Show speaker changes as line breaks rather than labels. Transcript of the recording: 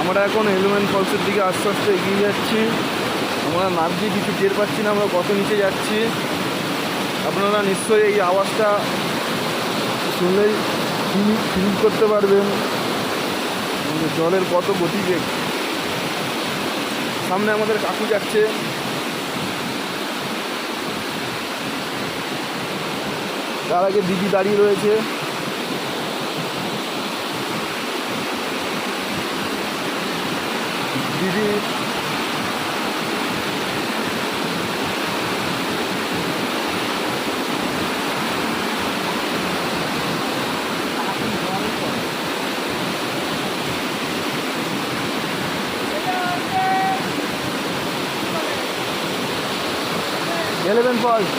আমরা এখন এলিমেন্ট ফলসের দিকে আস্তে আস্তে এগিয়ে যাচ্ছি। আমরা নাক দিয়ে কিছু টের পাচ্ছি না আমরা কত নিচে যাচ্ছি। আপনারা নিশ্চয়ই এই আওয়াজটা শুনলেই ফিল করতে পারবেন জলের কত গতিবেগ। সামনে আমাদের কাকু যাচ্ছে, তার আগে দিদি দাঁড়িয়ে রয়েছে। দিদি এলেভেন ফলস